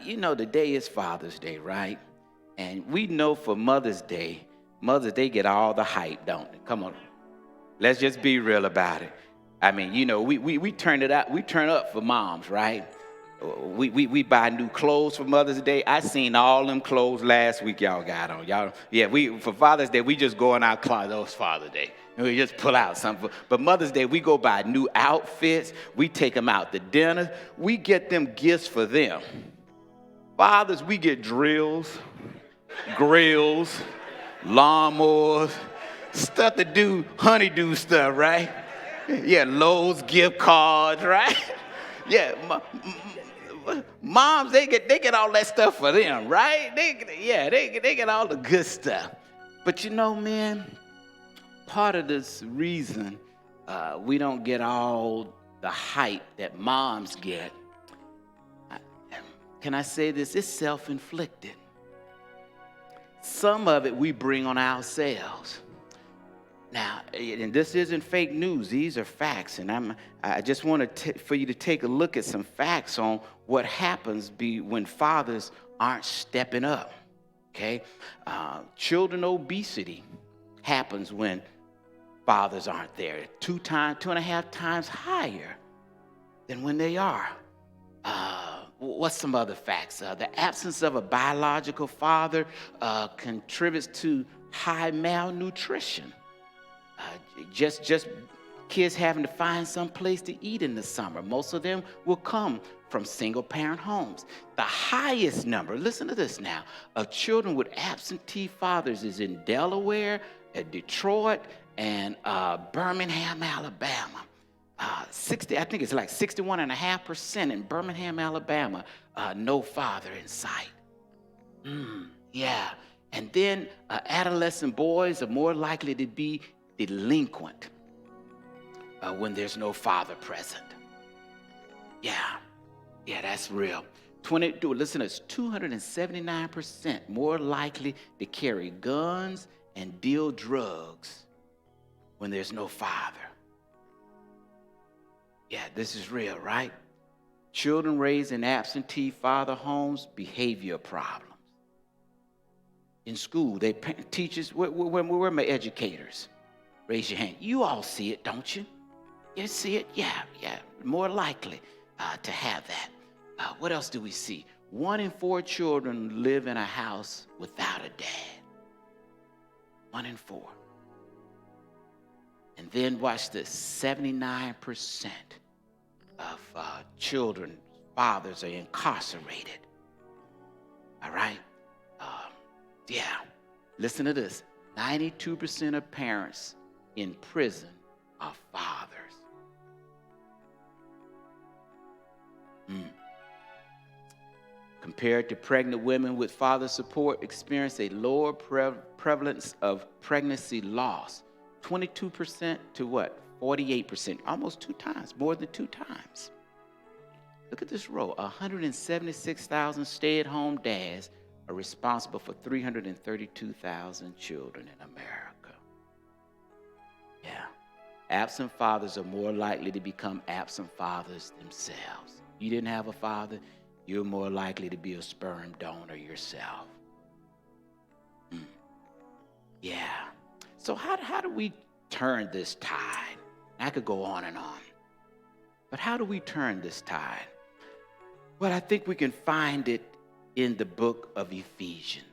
today is Father's Day, right? And we know for Mother's Day get all the hype, don't they? Come on. Let's just be real about it. I mean, we turn it out. We turn up for moms, right? We buy new clothes for Mother's Day. I seen all them clothes last week y'all got on. For Father's Day, we just go in our closet. Oh, it's Father's Day. And we just pull out something. But Mother's Day, we go buy new outfits. We take them out to dinner. We get them gifts for them. Fathers, we get drills, grills, lawnmowers, stuff to do, honeydew stuff, right? Yeah, Lowe's gift cards, right? Yeah, moms, they get all that stuff for them, right? They get all the good stuff. But man, part of this reason we don't get all the hype that moms get, can I say this? It's self-inflicted. Some of it we bring on ourselves. Now, and this isn't fake news. These are facts, and I just want for you to take a look at some facts on what happens when fathers aren't stepping up. Okay, children obesity happens when fathers aren't there. 2.5 times higher than when they are. What's some other facts? The absence of a biological father contributes to high malnutrition. Just kids having to find some place to eat in the summer. Most of them will come from single-parent homes. The highest number, listen to this now, of children with absentee fathers is in Delaware, Detroit, and Birmingham, Alabama. I think it's like 61.5% in Birmingham, Alabama, no father in sight. Yeah. And then adolescent boys are more likely to be delinquent when there's no father present. Yeah, that's real. Listen, it's 279% more likely to carry guns and deal drugs when there's no father. Yeah, this is real, right? Children raised in absentee father homes, behavior problems. In school, teachers, where are my educators? Raise your hand. You all see it, don't you? You see it? Yeah, more likely to have that. What else do we see? 1 in 4 children live in a house without a dad. 1 in 4. And then watch this, 79% of children, fathers are incarcerated. All right? Listen to this. 92% of parents in prison are fathers. Compared to pregnant women with father support, experience a lower prevalence of pregnancy loss. 22% to what? 48%, almost 2 times, more than 2 times. Look at this row. 176,000 stay-at-home dads are responsible for 332,000 children in America. Yeah. Absent fathers are more likely to become absent fathers themselves. You didn't have a father, you're more likely to be a sperm donor yourself. Yeah. So how do we turn this tide? I could go on and on. But how do we turn this tide? Well, I think we can find it in the book of Ephesians.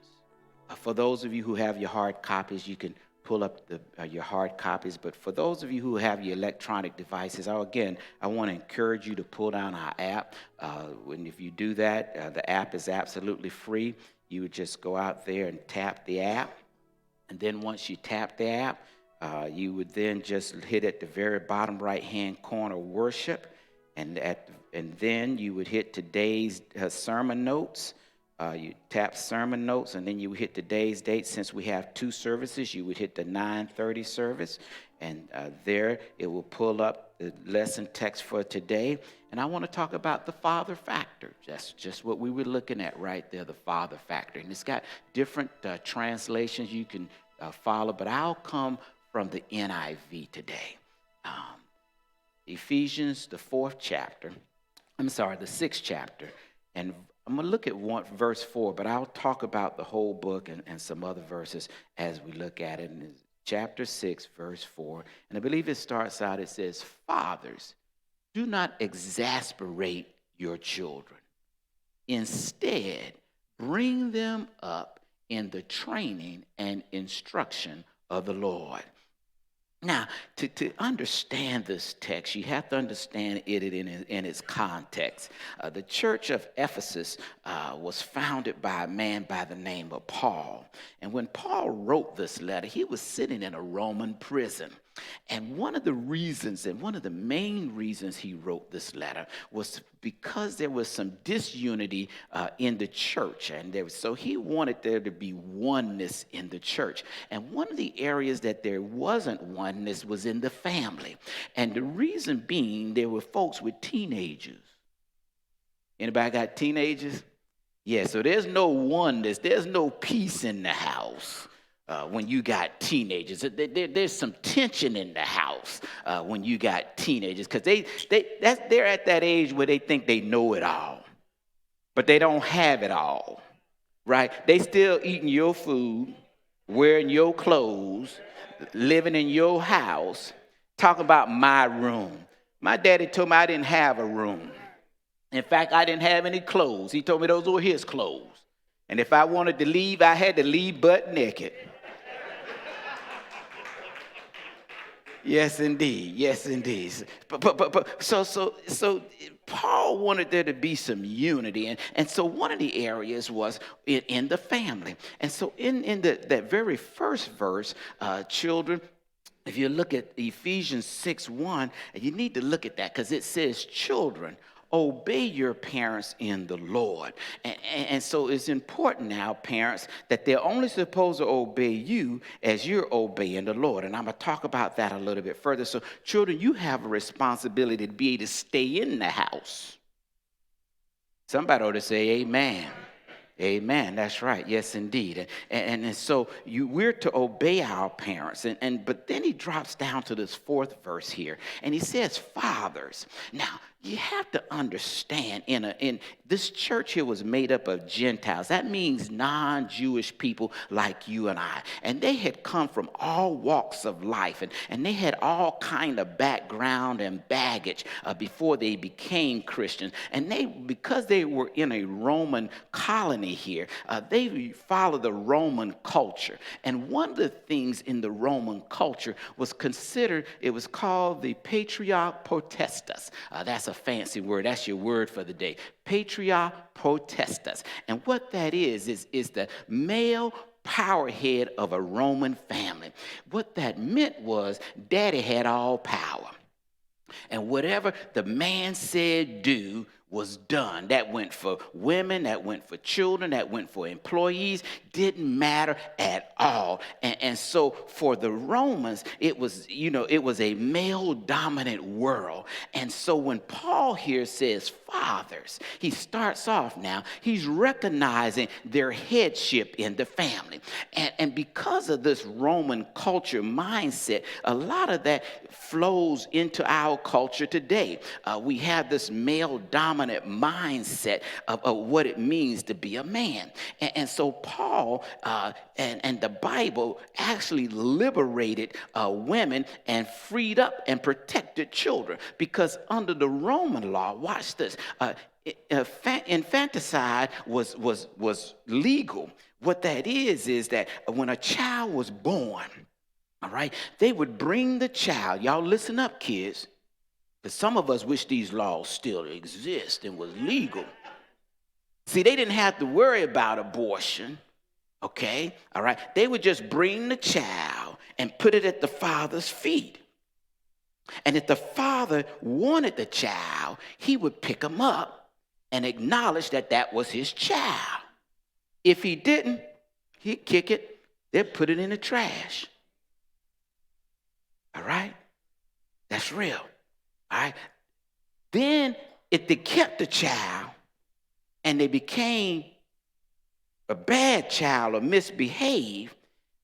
For those of you who have your hard copies, you can pull up your hard copies. But for those of you who have your electronic devices, I want to encourage you to pull down our app. If you do that, the app is absolutely free. You would just go out there and tap the app. And then once you tap the app, you would then just hit at the very bottom right-hand corner, worship. And then you would hit today's sermon notes. You tap sermon notes, and then you hit today's date. Since we have 2 services, you would hit the 9:30 service, and there it will pull up the lesson text for today. And I want to talk about the father factor. That's just what we were looking at right there, the father factor. And it's got different translations you can follow, but I'll come from the NIV today. Ephesians, the 6th chapter, and I'm going to look at verse 4, but I'll talk about the whole book and some other verses as we look at it. In chapter 6, verse 4, and I believe it starts out, it says, "Fathers, do not exasperate your children. Instead, bring them up in the training and instruction of the Lord." Now, to understand this text, you have to understand it in its context. The church of Ephesus was founded by a man by the name of Paul. And when Paul wrote this letter, he was sitting in a Roman prison. And one of the reasons, and one of the main reasons he wrote this letter was because there was some disunity in the church. And so he wanted there to be oneness in the church. And one of the areas that there wasn't oneness was in the family. And the reason being, there were folks with teenagers. Anybody got teenagers? Yeah, so there's no oneness. There's no peace in the house. When you got teenagers, there's some tension in the house when you got teenagers, because they're at that age where they think they know it all, but they don't have it all, right? They still eating your food, wearing your clothes, living in your house, talking about my room. My daddy told me I didn't have a room. In fact, I didn't have any clothes. He told me those were his clothes. And if I wanted to leave, I had to leave butt naked. Yes, indeed. Yes, indeed. So Paul wanted there to be some unity. And so one of the areas was in the family. And so in that very first verse, children, if you look at Ephesians 6:1, you need to look at that because it says, "Children, obey your parents in the Lord." And so it's important now, parents, that they're only supposed to obey you as you're obeying the Lord. And I'm going to talk about that a little bit further. So children, you have a responsibility to be able to stay in the house. Somebody ought to say amen. Amen. That's right. Yes, indeed. And so we're to obey our parents. But then he drops down to this fourth verse here, and he says, "Fathers." Now, you have to understand, in this church here was made up of Gentiles. That means non-Jewish people like you and I. And they had come from all walks of life, and they had all kind of background and baggage before they became Christians. And because they were in a Roman colony here, they followed the Roman culture. And one of the things in the Roman culture was called the patria, potestas. That's a fancy word. That's your word for the day. Patria, potestas. And what that is the male powerhead of a Roman family. What that meant was daddy had all power. And whatever the man said do was done. That went for women, that went for children, that went for employees. Didn't matter at all. And so for the Romans, it was a male-dominant world. And so when Paul here says fathers, he starts off now, he's recognizing their headship in the family. And because of this Roman culture mindset, a lot of that flows into our culture today. We have this male-dominant mindset of what it means to be a man. And so Paul and the Bible actually liberated women and freed up and protected children, because under the Roman law, watch this, infanticide was legal. What that is that when a child was born, all right, they would bring the child. Y'all listen up, kids. Because some of us wish these laws still exist and was legal. See, they didn't have to worry about abortion, okay? All right? They would just bring the child and put it at the father's feet. And if the father wanted the child, he would pick him up and acknowledge that that was his child. If he didn't, he'd kick it, they'd put it in the trash. All right? That's real. All right. Then, if they kept the child and they became a bad child or misbehaved,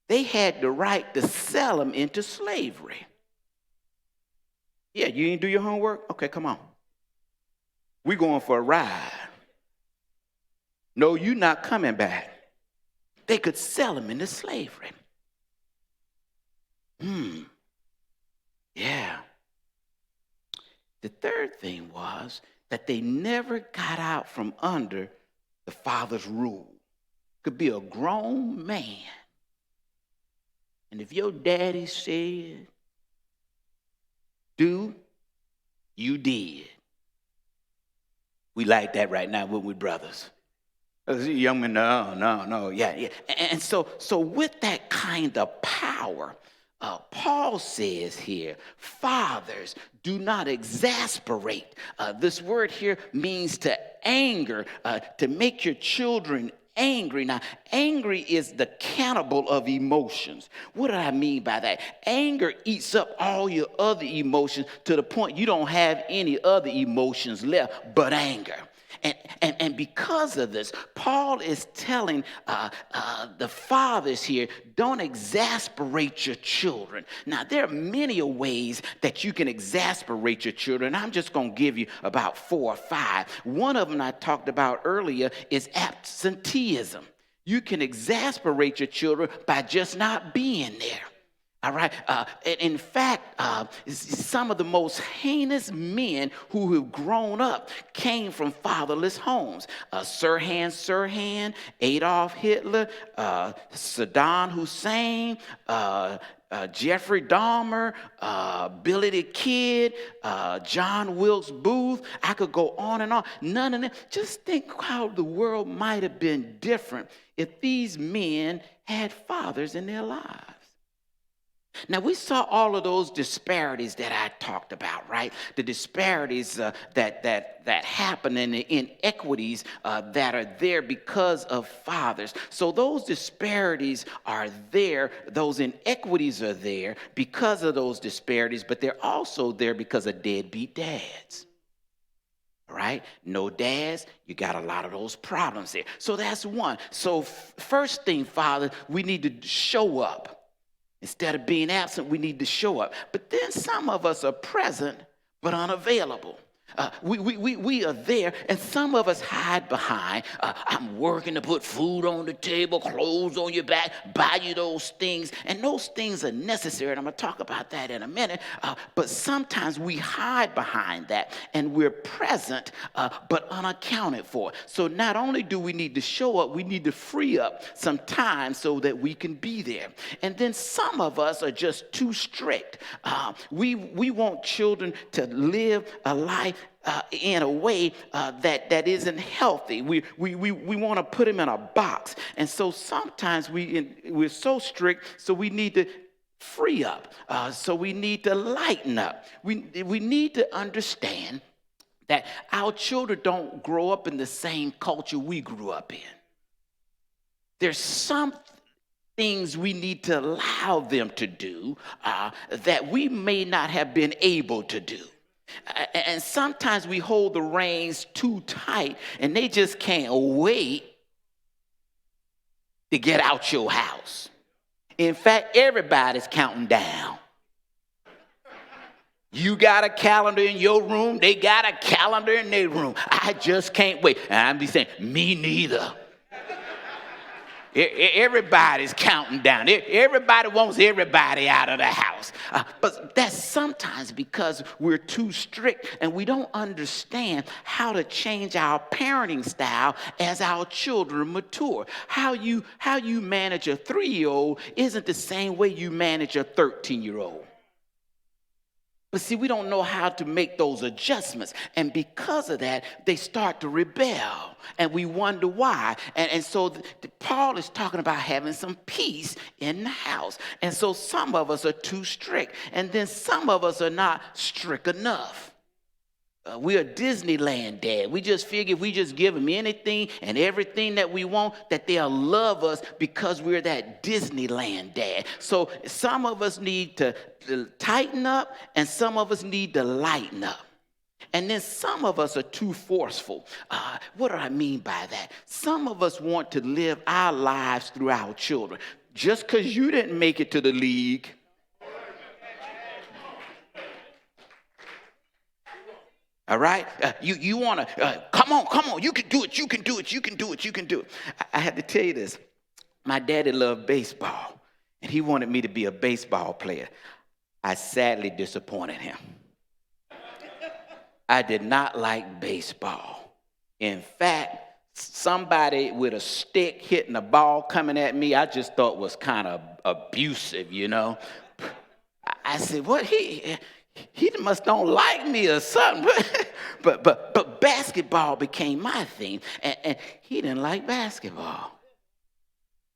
they had the right to sell them into slavery. Yeah, you didn't do your homework? Okay, come on. We're going for a ride. No, you're not coming back. They could sell them into slavery. Yeah. The third thing was that they never got out from under the father's rule. Could be a grown man. And if your daddy said, do, you did. We like that right now, wouldn't we, brothers? Young men, no, yeah. And so with that kind of power, Paul says here, fathers, do not exasperate. This word here means to anger, to make your children angry. Now, angry is the cannibal of emotions. What do I mean by that? Anger eats up all your other emotions to the point you don't have any other emotions left but anger. And because of this, Paul is telling the fathers here, don't exasperate your children. Now, there are many ways that you can exasperate your children. I'm just going to give you about 4 or 5. One of them I talked about earlier is absenteeism. You can exasperate your children by just not being there. All right. In fact, some of the most heinous men who have grown up came from fatherless homes. Sirhan, Adolf Hitler, Saddam Hussein, Jeffrey Dahmer, Billy the Kid, John Wilkes Booth. I could go on and on. None of them. Just think how the world might have been different if these men had fathers in their lives. Now, we saw all of those disparities that I talked about, right? The disparities that happen and the inequities that are there because of fathers. So those disparities are there. Those inequities are there because of those disparities, but they're also there because of deadbeat dads. All right? No dads, you got a lot of those problems there. So that's one. So first thing, father, we need to show up. Instead of being absent, we need to show up. But then some of us are present but unavailable. We are there, and some of us hide behind, I'm working to put food on the table, clothes on your back, buy you those things, and those things are necessary, and I'm going to talk about that in a minute, but sometimes we hide behind that, and we're present, but unaccounted for. So not only do we need to show up, we need to free up some time so that we can be there. And then some of us are just too strict. We want children to live a life in a way that isn't healthy. We want to put them in a box. And so sometimes we're so strict, so we need to free up. So we need to lighten up. We need to understand that our children don't grow up in the same culture we grew up in. There's some things we need to allow them to do that we may not have been able to do. And sometimes we hold the reins too tight and they just can't wait to get out your house. In fact, everybody's counting down. You got a calendar in your room, they got a calendar in their room. I just can't wait. And I'm be saying, me neither. Everybody's counting down. Everybody wants everybody out of the house. But that's sometimes because we're too strict and we don't understand how to change our parenting style as our children mature. How you manage a 3-year-old isn't the same way you manage a 13-year-old. But see, we don't know how to make those adjustments. And because of that, they start to rebel. And we wonder why. And so Paul is talking about having some peace in the house. And so some of us are too strict. And then some of us are not strict enough. We're a Disneyland dad. We just figure if we just give them anything and everything that we want, that they'll love us because we're that Disneyland dad. So some of us need to tighten up and some of us need to lighten up. And then some of us are too forceful. What do I mean by that? Some of us want to live our lives through our children. Just because you didn't make it to the league, All right? You want to, come on, you can do it, you can do it, you can do it, you can do it. I had to tell you this. My daddy loved baseball, and he wanted me to be a baseball player. I sadly disappointed him. I did not like baseball. In fact, somebody with a stick hitting a ball coming at me, I just thought was kind of abusive, you know. I said, what, he must don't like me or something. But basketball became my thing, and he didn't like basketball.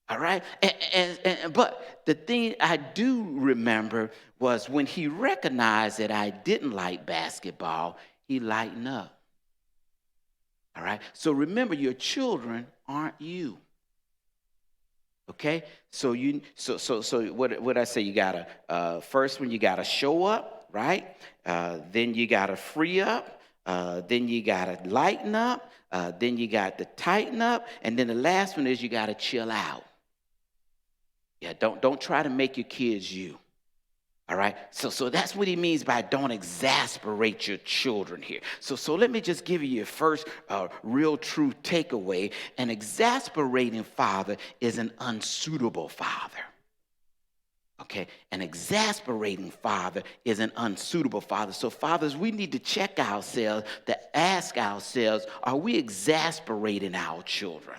All right? But the thing I do remember was when he recognized that I didn't like basketball, he lightened up. All right? So remember, your children aren't you. Okay? So what I say, you gotta first when you gotta show up, right? Then you gotta free up, then you gotta lighten up, then you got to tighten up, and then the last one is you gotta chill out. Yeah, don't try to make your kids you. All right? So that's what he means by don't exasperate your children here. So let me just give you your first real true takeaway. An exasperating father is an unsuitable father. Okay? An exasperating father is an unsuitable father. So fathers, we need to check ourselves, to ask ourselves, are we exasperating our children?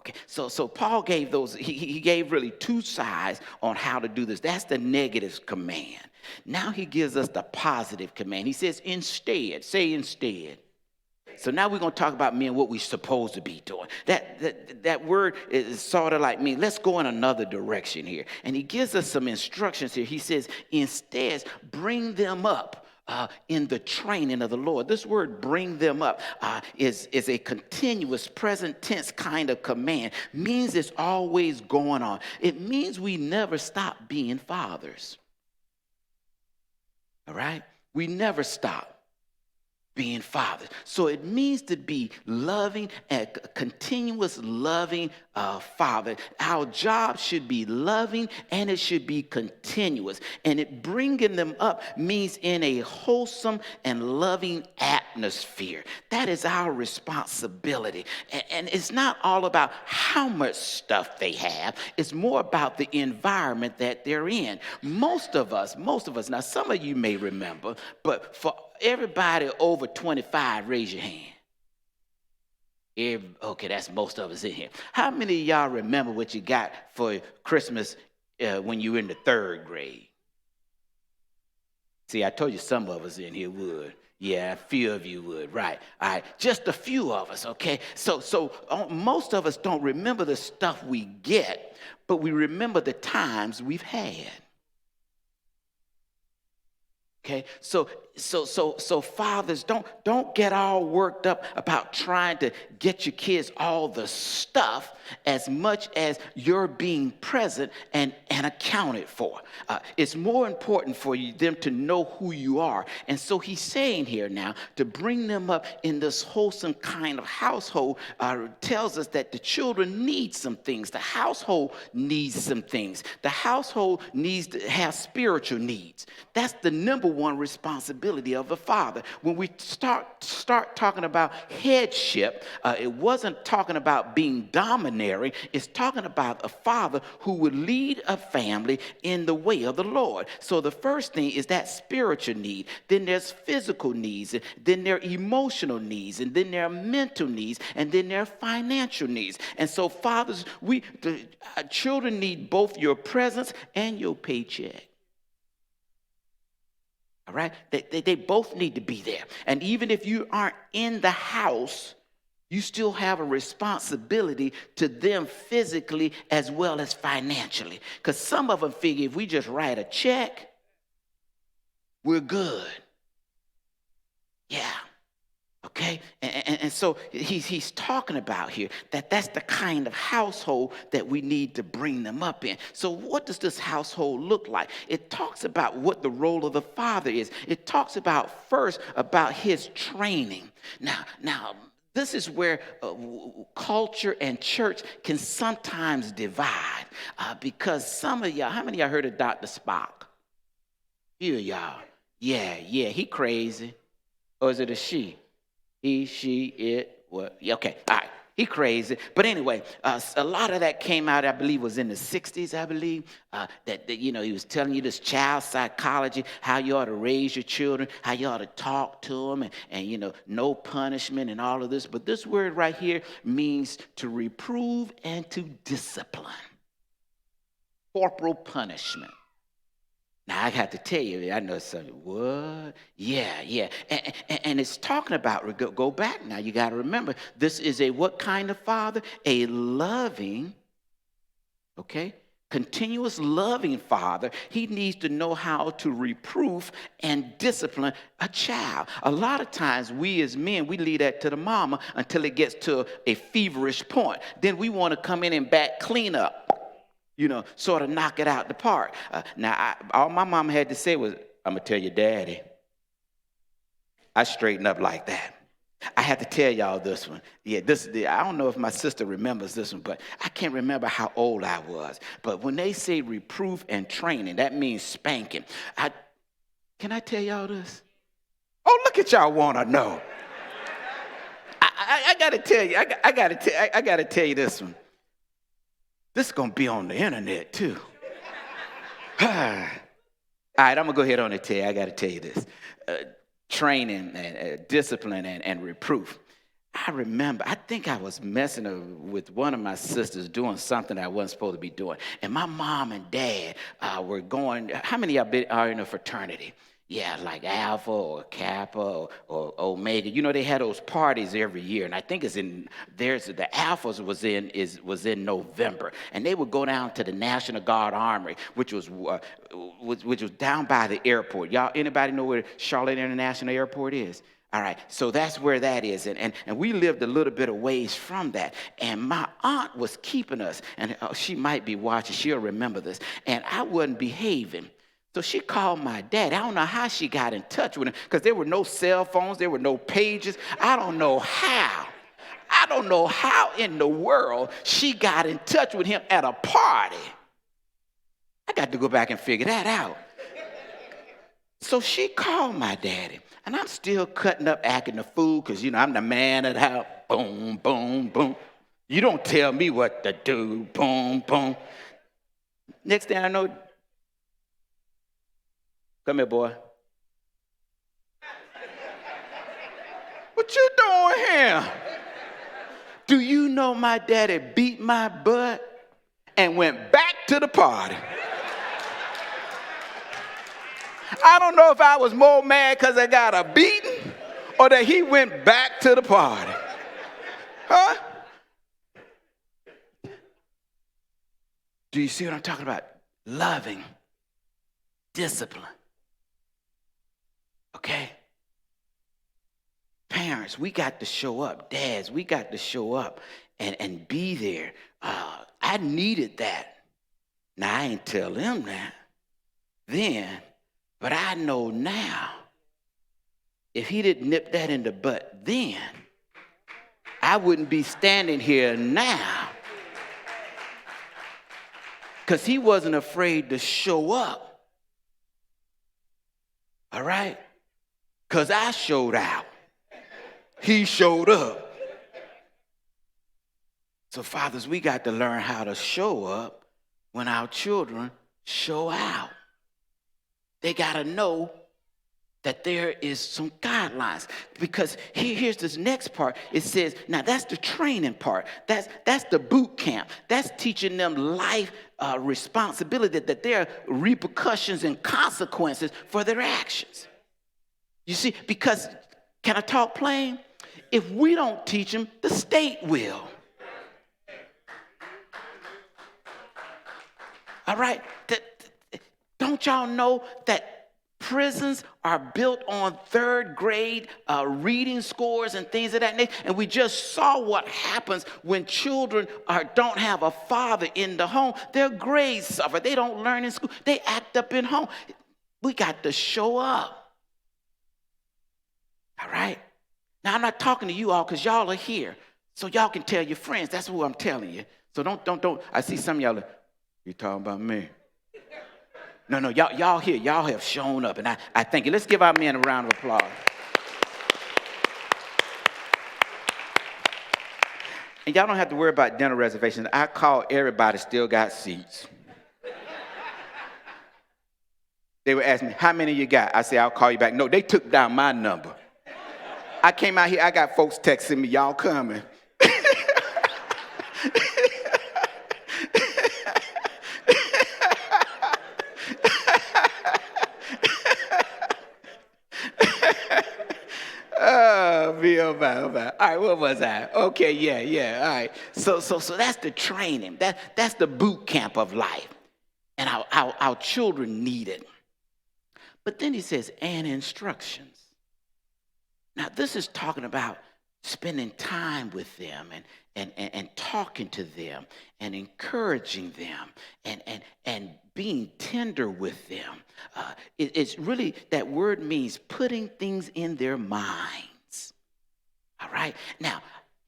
Okay, so Paul gave those, he gave really two sides on how to do this. That's the negative command. Now he gives us the positive command. He says instead, say instead. So now we're going to talk about men, what we're supposed to be doing. That word is sort of like me. Let's go in another direction here. And he gives us some instructions here. He says, instead, bring them up in the training of the Lord. This word, bring them up, is a continuous present tense kind of command. Means it's always going on. It means we never stop being fathers. All right? We never stop being fathers. So it means to be loving, a continuous loving father. Our job should be loving, and it should be continuous. And it bringing them up means in a wholesome and loving atmosphere. That is our responsibility. And it's not all about how much stuff they have. It's more about the environment that they're in. Most of us, now some of you may remember, but for everybody over 25, raise your hand. Okay, that's most of us in here. How many of y'all remember what you got for Christmas when you were in the third grade? See, I told you some of us in here would. Yeah, a few of you would, right. All right, just a few of us, okay? So most of us don't remember the stuff we get, but we remember the times we've had. Okay, so fathers, don't get all worked up about trying to get your kids all the stuff as much as you're being present and accounted for. It's more important for them to know who you are. And so he's saying here now to bring them up in this wholesome kind of household tells us that the children need some things. The household needs some things. The household needs to have spiritual needs. That's the number one responsibility of a father. When we start talking about headship, it wasn't talking about being domineering. It's talking about a father who would lead a family in the way of the Lord. So the first thing is that spiritual need. Then there's physical needs. Then there are emotional needs. And then there are mental needs. And then there are financial needs. And so fathers, children need both your presence and your paycheck. All right? They both need to be there. And even if you aren't in the house, you still have a responsibility to them physically as well as financially. Because some of them figure if we just write a check, we're good. Yeah. Okay? And so he's talking about here that's the kind of household that we need to bring them up in. So what does this household look like? It talks about what the role of the father is. It talks about first about his training. Now, this is where culture and church can sometimes divide because some of y'all, how many of y'all heard of Dr. Spock? Few of y'all. Yeah, he crazy. Or is it a she? He, she, it, what? Okay, all right. He crazy. But anyway, a lot of that came out, I believe, was in the 60s, I believe, that, he was telling you this child psychology, how you ought to raise your children, how you ought to talk to them, and no punishment and all of this. But this word right here means to reprove and to discipline. Corporal punishment. Now, I have to tell you, I know something. What? Yeah. And it's talking about, go back now. You got to remember, this is a what kind of father? A loving, continuous loving father. He needs to know how to reproof and discipline a child. A lot of times, we as men, we leave that to the mama until it gets to a feverish point. Then we want to come in and back clean up. Sort of knock it out the park. All my mom had to say was, I'm going to tell your daddy. I straighten up like that. I had to tell y'all this one. Yeah, I don't know if my sister remembers this one, but I can't remember how old I was. But when they say reproof and training, that means spanking. Can I tell y'all this? Oh, look at y'all want to know. I got to tell you. I got to tell you this one. This is going to be on the internet, too. All right, I'm going to go ahead on and tell you. I got to tell you this. Training and discipline and reproof. I remember, I think I was messing with one of my sisters doing something I wasn't supposed to be doing. And my mom and dad were going, how many of y'all are in a fraternity? Yeah, like Alpha or Kappa or Omega. They had those parties every year, and I think the Alphas was in November, and they would go down to the National Guard Armory, which was down by the airport. Y'all, anybody know where Charlotte International Airport is? All right, so that's where that is, and we lived a little bit of ways from that, and my aunt was keeping us, and she might be watching. She'll remember this, and I wasn't behaving. So she called my dad. I don't know how she got in touch with him because there were no cell phones. There were no pages. I don't know how in the world she got in touch with him at a party. I got to go back and figure that out. So she called my daddy. And I'm still cutting up, acting the fool because, I'm the man of the house. Boom, boom, boom. You don't tell me what to do. Boom, boom. Next thing I know, come here, boy. What you doing here? Do you know my daddy beat my butt and went back to the party? I don't know if I was more mad because I got a beating or that he went back to the party. Huh? Do you see what I'm talking about? Loving, discipline. Okay? Parents, we got to show up. Dads, we got to show up and be there. I needed that. Now, I ain't tell them that then, but I know now, if he didn't nip that in the butt then, I wouldn't be standing here now because he wasn't afraid to show up. All right? Because I showed out. He showed up. So, fathers, we got to learn how to show up when our children show out. They got to know that there is some guidelines. Because here's this next part. It says, now that's the training part. That's the boot camp. That's teaching them life responsibility, that there are repercussions and consequences for their actions. You see, because, can I talk plain? If we don't teach them, the state will. All right? Don't y'all know that prisons are built on third grade reading scores and things of that nature? And we just saw what happens when children don't have a father in the home. Their grades suffer. They don't learn in school. They act up in home. We got to show up. All right? Now, I'm not talking to you all because y'all are here. So y'all can tell your friends. That's what I'm telling you. So don't. I see some of y'all, you talking about me. No, y'all here. Y'all have shown up. And I thank you. Let's give our men a round of applause. And y'all don't have to worry about dinner reservations. I call everybody still got seats. They would ask me, how many you got? I say, I'll call you back. No, they took down my number. I came out here, I got folks texting me, y'all coming. Oh, all right, what was I? Okay, yeah, all right. So that's the training. That's the boot camp of life. And our children need it. But then he says, and instructions. Now, this is talking about spending time with them and talking to them and encouraging them and being tender with them. It's really, that word means putting things in their minds. All right? Now,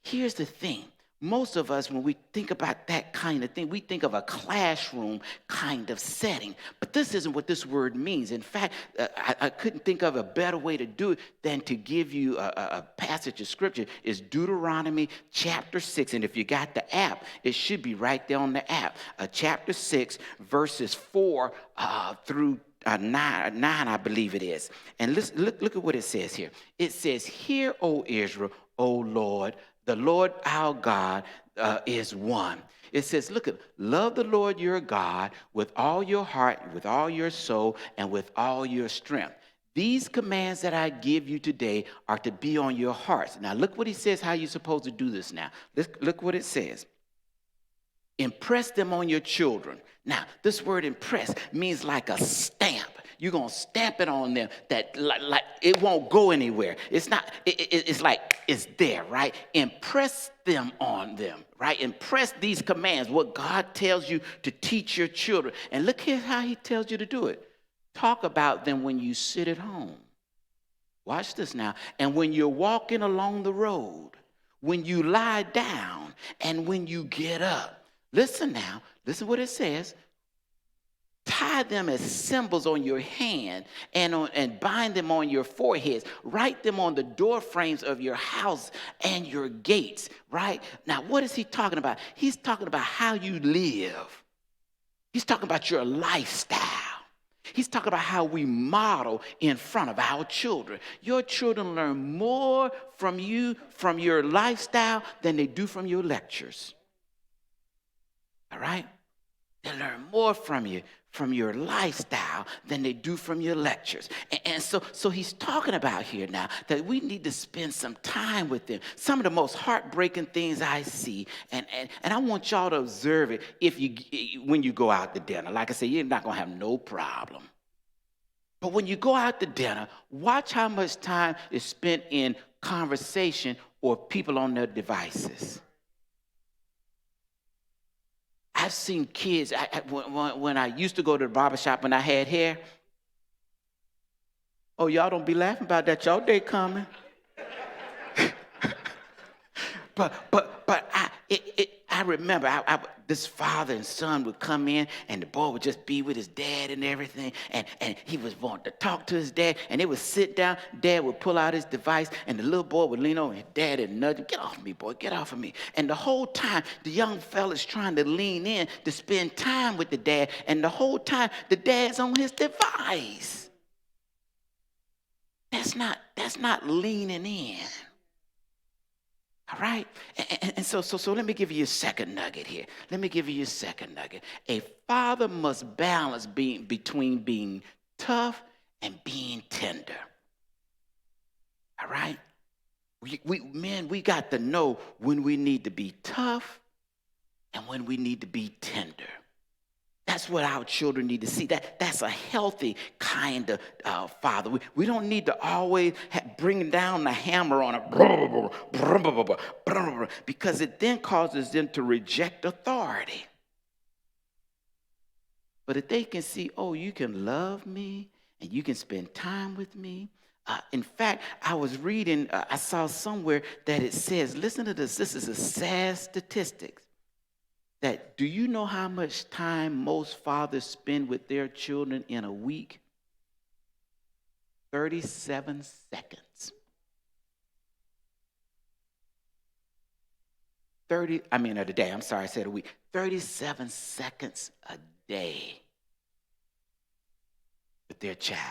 here's the thing. Most of us, when we think about that kind of thing, we think of a classroom kind of setting. But this isn't what this word means. In fact, I couldn't think of a better way to do it than to give you a passage of scripture. It's Deuteronomy chapter 6. And if you got the app, it should be right there on the app. Chapter 6, verses 4 through 9, I believe it is. And listen, look at what it says here. It says, "Hear, O Israel, O Lord, the Lord our God is one." It says, look at, love the Lord your God with all your heart, with all your soul, and with all your strength. These commands that I give you today are to be on your hearts. Now, look what he says, how you're supposed to do this now. Look what it says. Impress them on your children. Now, this word impress means like a stamp. You're going to stamp it on them that like it won't go anywhere. It's not, it's like it's there, right? Impress them on them, right? Impress these commands, what God tells you to teach your children. And look here how he tells you to do it. Talk about them when you sit at home. Watch this now. And when you're walking along the road, when you lie down, and when you get up. Listen now. Listen what it says. Tie them as symbols on your hand and bind them on your foreheads. Write them on the door frames of your house and your gates, right? Now, what is he talking about? He's talking about how you live. He's talking about your lifestyle. He's talking about how we model in front of our children. Your children learn more from you, from your lifestyle, than they do from your lectures. All right? They learn more from you, from your lifestyle, than they do from your lectures. And so he's talking about here now that we need to spend some time with them. Some of the most heartbreaking things I see, and I want y'all to observe it when you go out to dinner. Like I said, you're not going to have no problem. But when you go out to dinner, watch how much time is spent in conversation or people on their devices. I've seen kids, when I used to go to the barbershop when I had hair. Oh, y'all don't be laughing about that. Y'all day coming. But I remember this father and son would come in, and the boy would just be with his dad and everything, and he was wanting to talk to his dad, and they would sit down. Dad would pull out his device, and the little boy would lean over, and dad would nudge him, "Get off me, boy, get off of me." And the whole time, the young fella's trying to lean in to spend time with the dad, and the whole time, the dad's on his device. That's not leaning in. All right? And so let me give you a second nugget here. A father must balance between being tough and being tender. All right? We got to know when we need to be tough and when we need to be tender. That's what our children need to see. That's a healthy kind of father. We don't need to always bring down the hammer on a because it then causes them to reject authority. But if they can see, oh, you can love me and you can spend time with me. In fact, I was reading, I saw somewhere that it says, listen to this. This is a sad statistic. That do you know how much time most fathers spend with their children in a week? 37 seconds. of the day, I'm sorry, I said a week, 37 seconds a day with their child.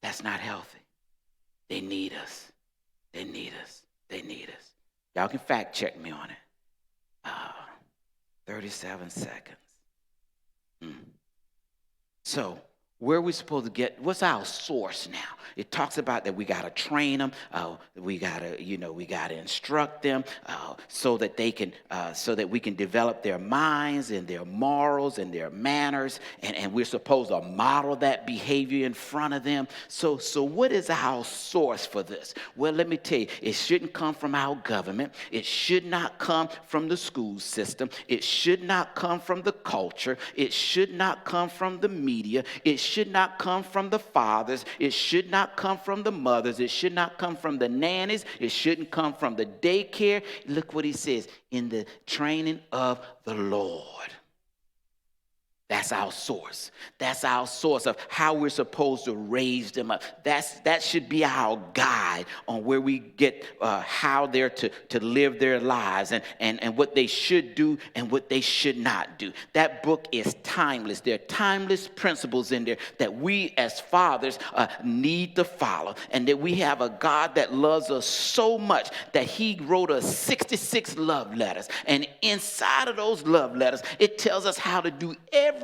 That's not healthy. They need us. They need us. They need us. Y'all can fact check me on it. 37 seconds. So, where are we supposed to get? What's our source now? It talks about that we got to train them. We got to instruct them so that we can develop their minds and their morals and their manners. And we're supposed to model that behavior in front of them. So what is our source for this? Well, let me tell you, it shouldn't come from our government. It should not come from the school system. It should not come from the culture. It should not come from the media. It should not come from the fathers. It should not come from the mothers. It should not come from the nannies. It shouldn't come from the daycare. Look what he says, in the training of the Lord. That's our source. That's our source of how we're supposed to raise them up. That should be our guide on where we get how they're to live their lives and what they should do and what they should not do. That book is timeless. There are timeless principles in there that we as fathers need to follow, and that we have a God that loves us so much that he wrote us 66 love letters. And inside of those love letters, it tells us how to do everything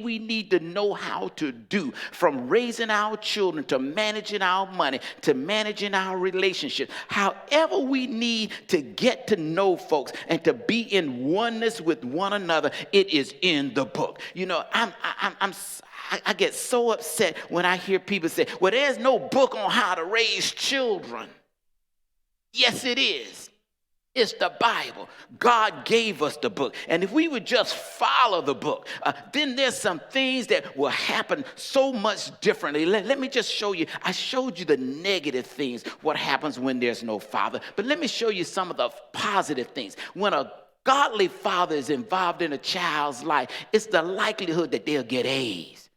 we need to know how to do, from raising our children to managing our money to managing our relationships. However we need to get to know folks and to be in oneness with one another, it is in the book. You know, I get so upset when I hear people say, well, there's no book on how to raise children. Yes, it is. It's the Bible. God gave us the book. And if we would just follow the book, then there's some things that will happen so much differently. Let me just show you. I showed you the negative things, what happens when there's no father. But let me show you some of the positive things. When a godly father is involved in a child's life, it's the likelihood that they'll get A's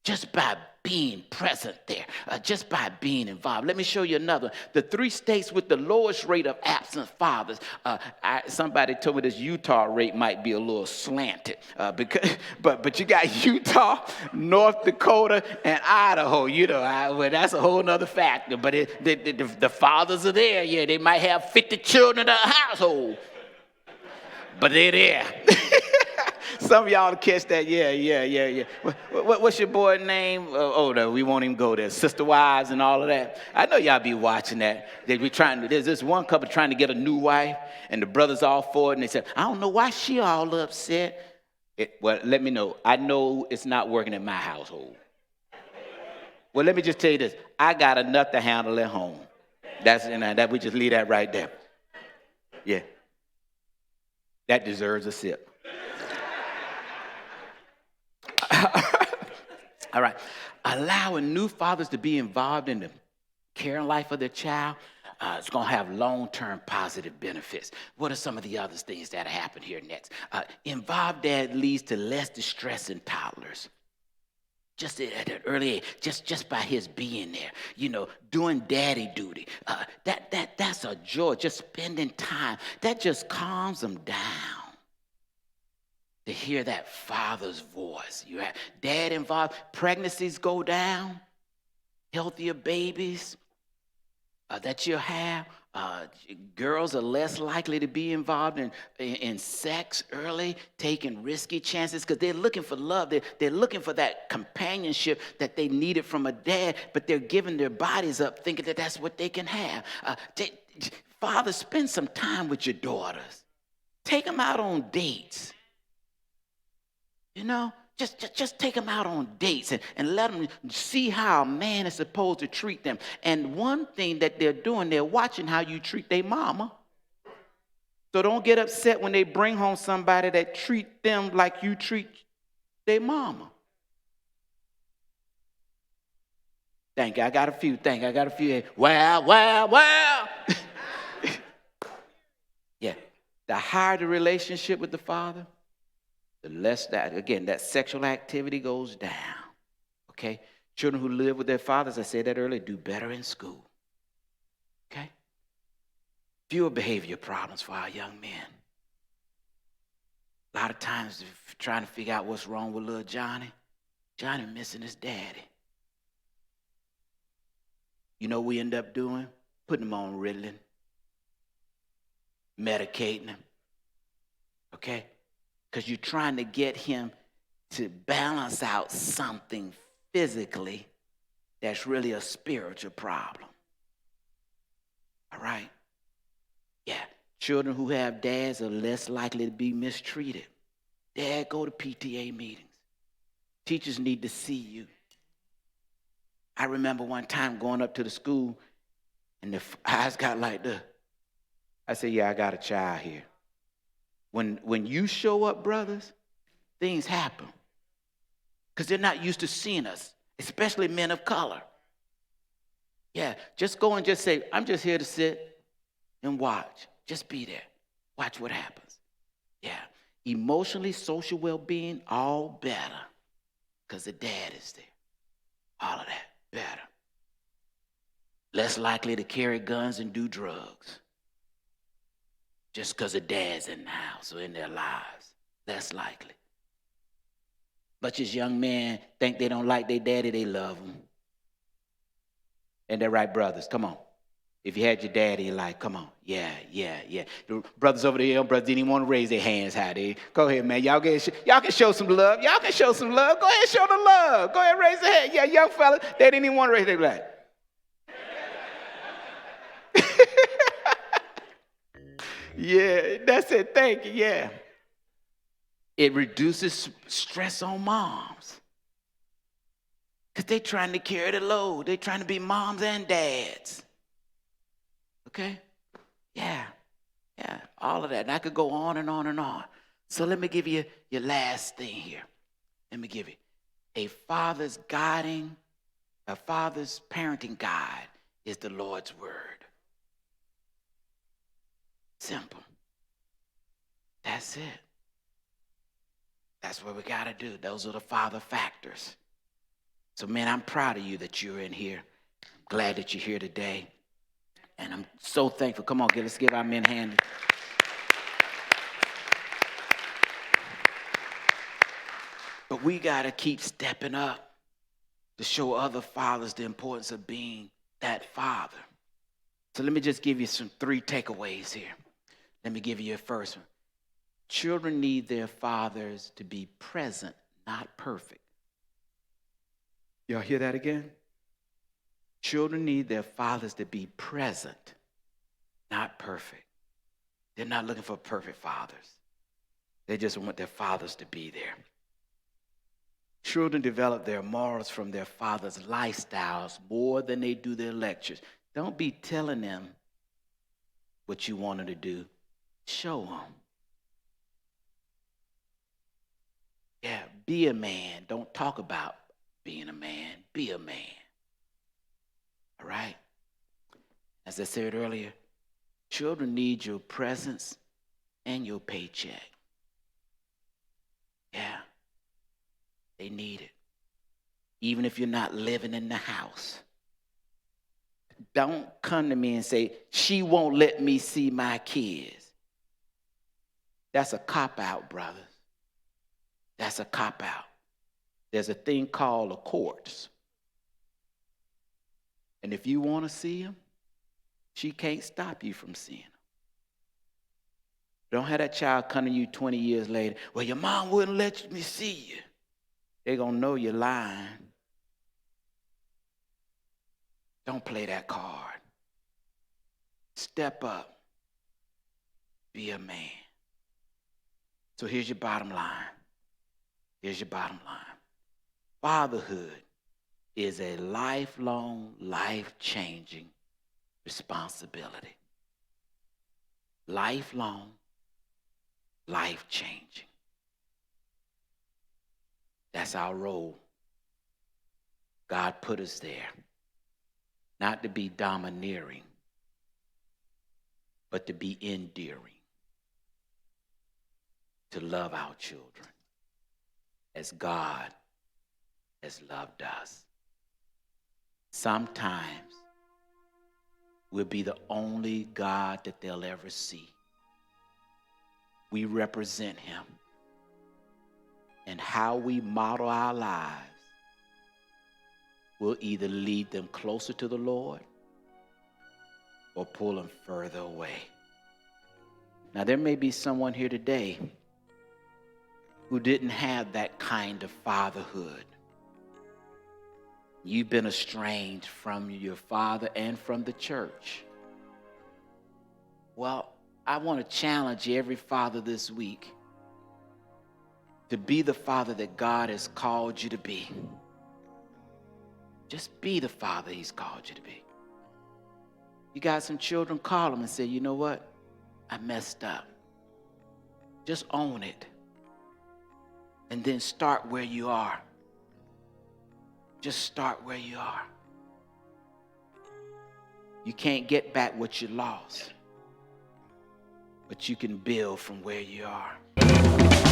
just by being present there, just by being involved. Let me show you another. The 3 states with the lowest rate of absent fathers. Somebody told me this Utah rate might be a little slanted, but you got Utah, North Dakota, and Idaho. You know, well, that's a whole other factor. But the fathers are there. Yeah, they might have 50 children in a household, but they're there. Some of y'all catch that, yeah. What's your boy's name? No, we won't even go there. Sister Wives and all of that. I know y'all be watching that. There's this one couple trying to get a new wife, and the brother's all for it, and they said, I don't know why she all upset. Well, let me know. I know it's not working in my household. Well, let me just tell you this. I got enough to handle at home. That we just leave that right there. Yeah. That deserves a sip. All right. Allowing new fathers to be involved in the care and life of their child, it's going to have long-term positive benefits. What are some of the other things that happen here next? Involved dad leads to less distress in toddlers. Just at an early age, just by his being there, you know, doing daddy duty. That's a joy. Just spending time. That just calms them down. To hear that father's voice. You have dad involved. Pregnancies go down. Healthier babies that you have. Girls are less likely to be involved in sex early, taking risky chances because they're looking for love. They're looking for that companionship that they needed from a dad, but they're giving their bodies up thinking that that's what they can have. Father, spend some time with your daughters. Take them out on dates. You know, just take them out on dates and let them see how a man is supposed to treat them. And one thing that they're doing, they're watching how you treat their mama. So don't get upset when they bring home somebody that treat them like you treat their mama. Thank you. I got a few. Well. Yeah. The higher the relationship with the father, the less that sexual activity goes down, okay? Children who live with their fathers, I said that earlier, do better in school. Okay? Fewer behavior problems for our young men. A lot of times, if trying to figure out what's wrong with little Johnny missing his daddy. You know what we end up doing? Putting him on Ritalin, medicating him, okay? Because you're trying to get him to balance out something physically that's really a spiritual problem. All right? Yeah, children who have dads are less likely to be mistreated. Dad, go to PTA meetings. Teachers need to see you. I remember one time going up to the school and the eyes got like this. I said, yeah, I got a child here. When you show up, brothers, things happen. Because they're not used to seeing us, especially men of color. Yeah, just go and just say, I'm just here to sit and watch. Just be there. Watch what happens. Yeah. Emotionally, social well-being, all better. Because the dad is there. All of that, better. Less likely to carry guns and do drugs. Just because the dad's in the house or in their lives. Less likely. Much as young men think they don't like their daddy, they love them. And they're right, brothers. Come on. If you had your daddy, you're like, come on. Yeah. The brothers over there, brothers didn't even want to raise their hands high. Go ahead, man. Y'all can show some love. Go ahead and show the love. Go ahead and raise your hand. Yeah, young fella, they didn't even want to raise their hand. Yeah, that's it. Thank you. Yeah. It reduces stress on moms. Because they're trying to carry the load. They're trying to be moms and dads. Okay? Yeah, all of that. And I could go on and on and on. So let me give you your last thing here. Let me give you a father's parenting guide is the Lord's word. Simple. That's it. That's what we got to do. Those are the father factors. So, man, I'm proud of you that you're in here. I'm glad that you're here today. And I'm so thankful. Come on, let's give our men a hand. But we got to keep stepping up to show other fathers the importance of being that father. So let me just give you 3 takeaways here. Let me give you your first one. Children need their fathers to be present, not perfect. Y'all hear that again? Children need their fathers to be present, not perfect. They're not looking for perfect fathers. They just want their fathers to be there. Children develop their morals from their father's lifestyles more than they do their lectures. Don't be telling them what you want them to do. Show them. Yeah, be a man. Don't talk about being a man. Be a man. All right? As I said earlier, children need your presence and your paycheck. Yeah. They need it. Even if you're not living in the house. Don't come to me and say, she won't let me see my kids. That's a cop-out, brothers. That's a cop-out. There's a thing called the courts. And if you want to see them, she can't stop you from seeing them. Don't have that child come to you 20 years later. Well, your mom wouldn't let me see you. They're going to know you're lying. Don't play that card. Step up. Be a man. So here's your bottom line. Fatherhood is a lifelong, life-changing responsibility. Lifelong, life-changing. That's our role. God put us there, not to be domineering, but to be endearing, to love our children as God has loved us. Sometimes will be the only God that they'll ever see. We represent him. And how we model our lives will either lead them closer to the Lord or pull them further away. Now, there may be someone here today who didn't have that kind of fatherhood. You've been estranged from your father and from the church. Well, I want to challenge every father this week to be the father that God has called you to be. Just be the father he's called you to be. You got some children, call them and say, you know what? I messed up. Just own it. And then start where you are. Just start where you are. You can't get back what you lost, but you can build from where you are.